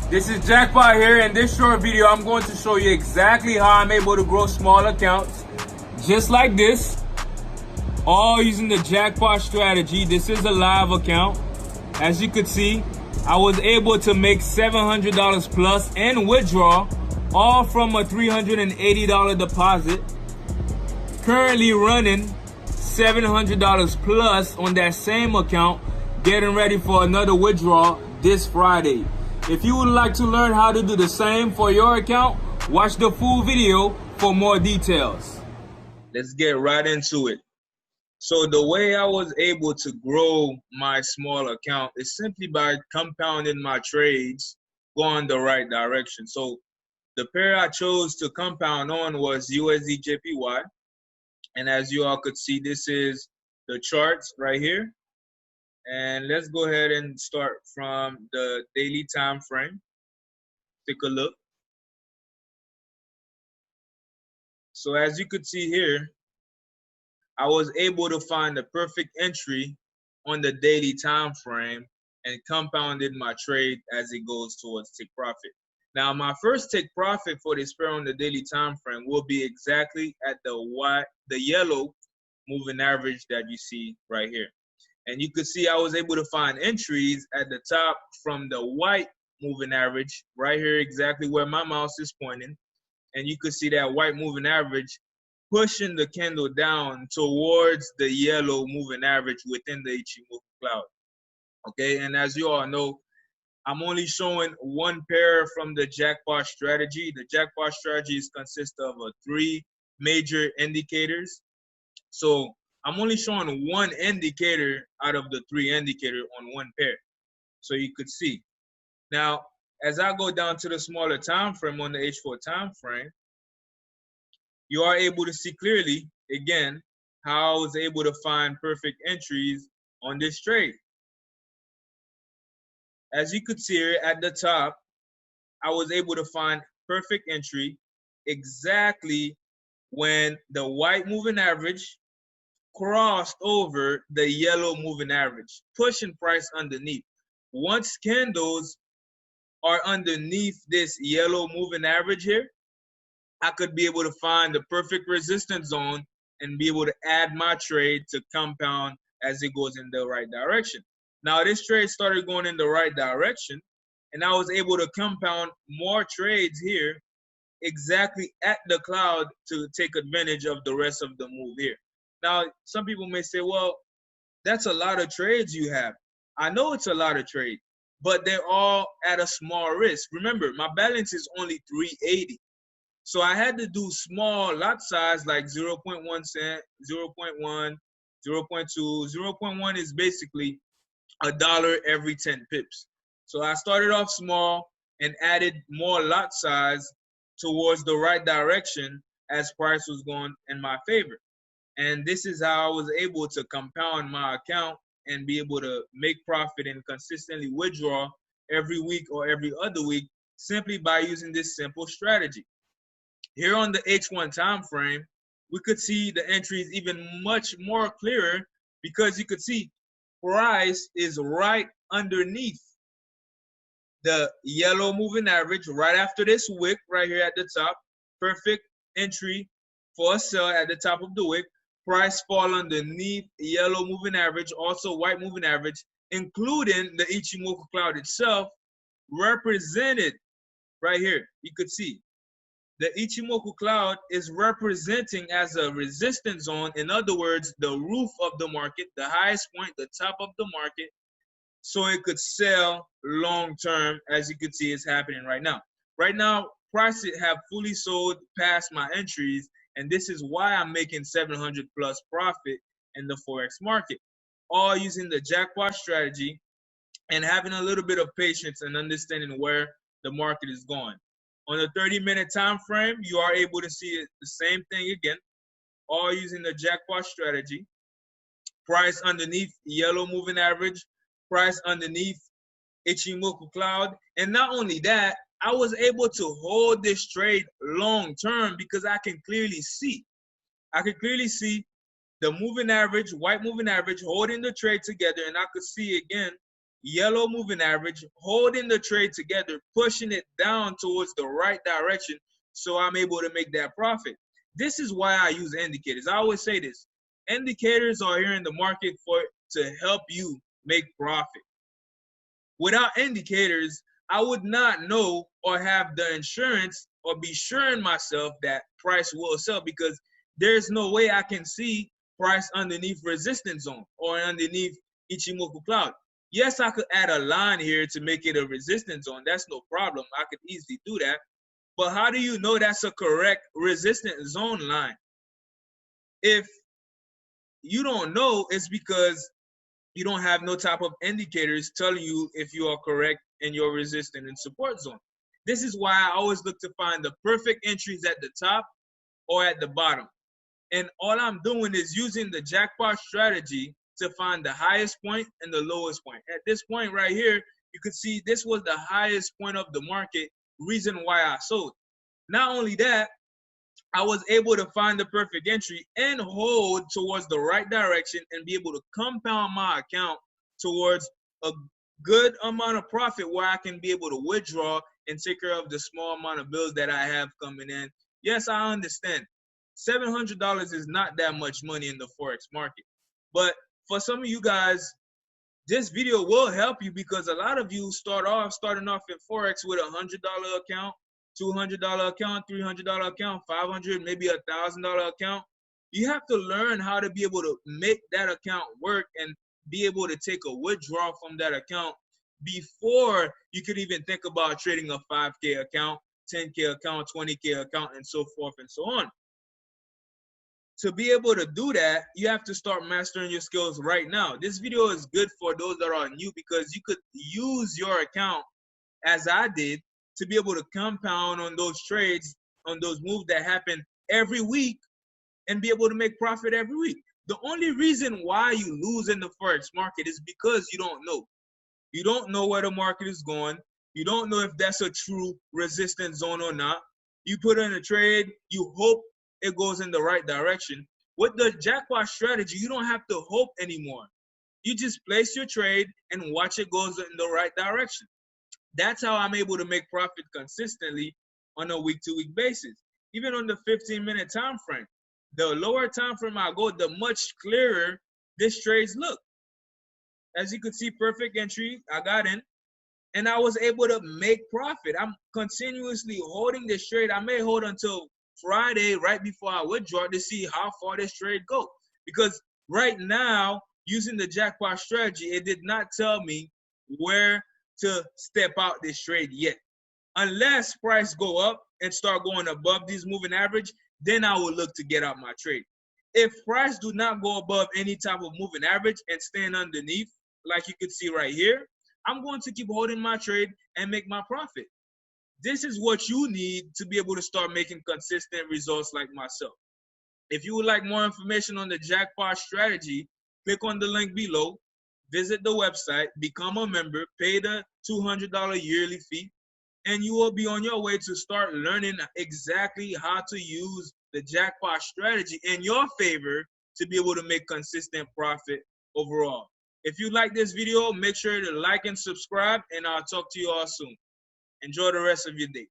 This is Jackpot here. In this short video, I'm going to show you exactly how I'm able to grow small accounts just like this, all using the Jackpot strategy. This is a live account. As you could see, I was able to make $700 plus and withdraw, all from a $380 deposit. Currently running $700 plus on that same account, getting ready for another withdrawal this Friday. If you would like to learn how to do the same for your account, watch the full video for more details. Let's get right into it. So the way I was able to grow my small account is simply by compounding my trades going the right direction. So the pair I chose to compound on was USD JPY. And as you all could see, this is the charts right here. And let's go ahead and start from the daily time frame. Take a look. So as you could see here, I was able to find the perfect entry on the daily time frame and compounded my trade as it goes towards take profit. Now, my first take profit for this pair on the daily time frame will be exactly at the yellow moving average that you see right here. And you could see I was able to find entries at the top from the white moving average right here, exactly where my mouse is pointing. And you could see that white moving average pushing the candle down towards the yellow moving average within the Ichimoku cloud. Okay, and as you all know, I'm only showing one pair from the Jackpot strategy. The Jackpot strategy consists of 3 major indicators. So I'm only showing one indicator out of the 3 indicators on one pair, so you could see. Now, as I go down to the smaller time frame on the H4 time frame, you are able to see clearly, again, how I was able to find perfect entries on this trade. As you could see here at the top, I was able to find perfect entry exactly when the white moving average crossed over the yellow moving average, pushing price underneath. Once candles are underneath this yellow moving average here, I could be able to find the perfect resistance zone and be able to add my trade to compound as it goes in the right direction. Now, this trade started going in the right direction, and I was able to compound more trades here exactly at the cloud to take advantage of the rest of the move here. Now, some people may say, well, that's a lot of trades you have. I know it's a lot of trades, but they're all at a small risk. Remember, my balance is only 380. So I had to do small lot size like 0.1 cent, 0.1, 0.2. 0.1 is basically $1 every 10 pips. So I started off small and added more lot size towards the right direction as price was going in my favor. And this is how I was able to compound my account and be able to make profit and consistently withdraw every week or every other week simply by using this simple strategy. Here on the H1 time frame, we could see the entries even much more clearer because you could see price is right underneath the yellow moving average right after this wick right here at the top. Perfect entry for a sell at the top of the wick. Price fall underneath yellow moving average, also white moving average, including the Ichimoku cloud itself, represented right here. You could see the Ichimoku cloud is representing as a resistance zone. In other words, the roof of the market, the highest point, the top of the market, so it could sell long term, as you can see is happening right now. Right now, prices have fully sold past my entries, and this is why I'm making 700 plus profit in the Forex market, all using the Jackpot strategy and having a little bit of patience and understanding where the market is going. On the 30-minute time frame, you are able to see the same thing again, all using the Jackpot strategy. Price underneath yellow moving average, price underneath Ichimoku cloud. And not only that, I was able to hold this trade long term because I can clearly see. I can clearly see the moving average, white moving average, holding the trade together. And I could see again yellow moving average, holding the trade together, pushing it down towards the right direction, so I'm able to make that profit. This is why I use indicators. I always say this. Indicators are here in the market to help you make profit. Without indicators, I would not know or have the insurance or be sure in myself that price will sell, because there's no way I can see price underneath resistance zone or underneath Ichimoku cloud. Yes, I could add a line here to make it a resistance zone. That's no problem. I could easily do that. But how do you know that's a correct resistance zone line? If you don't know, it's because you don't have no type of indicators telling you if you are correct in your resistance and support zone. This is why I always look to find the perfect entries at the top or at the bottom. And all I'm doing is using the jackpot strategy to find the highest point and the lowest point. At this point right here, you can see this was the highest point of the market, reason why I sold. Not only that, I was able to find the perfect entry and hold towards the right direction and be able to compound my account towards a good amount of profit where I can be able to withdraw and take care of the small amount of bills that I have coming in. Yes, I understand. $700 is not that much money in the Forex market. But for some of you guys, this video will help you, because a lot of you starting off in Forex with a $100 account, $200 account, $300 account, $500, maybe $1,000 account. You have to learn how to be able to make that account work and be able to take a withdrawal from that account before you could even think about trading a 5K account, 10K account, 20K account, and so forth and so on. To be able to do that, you have to start mastering your skills right now. This video is good for those that are new, because you could use your account, as I did, to be able to compound on those trades, on those moves that happen every week, and be able to make profit every week. The only reason why you lose in the Forex market is because you don't know. You don't know where the market is going. You don't know if that's a true resistance zone or not. You put in a trade, you hope it goes in the right direction. With the jackpot strategy, you don't have to hope anymore. You just place your trade and watch it goes in the right direction. That's how I'm able to make profit consistently on a week-to-week basis. Even on the 15-minute time frame, the lower time frame I go, the much clearer this trades look. As you can see, perfect entry, I got in, and I was able to make profit. I'm continuously holding this trade. I may hold until Friday, right before I withdraw, to see how far this trade goes. Because right now, using the jackpot strategy, it did not tell me where to step out this trade yet. Unless price go up and start going above these moving average, then I will look to get out my trade. If price do not go above any type of moving average and stand underneath, like you can see right here, I'm going to keep holding my trade and make my profit. This is what you need to be able to start making consistent results like myself. If you would like more information on the jackpot strategy, click on the link below, visit the website, become a member, pay the $200 yearly fee, and you will be on your way to start learning exactly how to use the jackpot strategy in your favor to be able to make consistent profit overall. If you like this video, make sure to like and subscribe, and I'll talk to you all soon. Enjoy the rest of your day.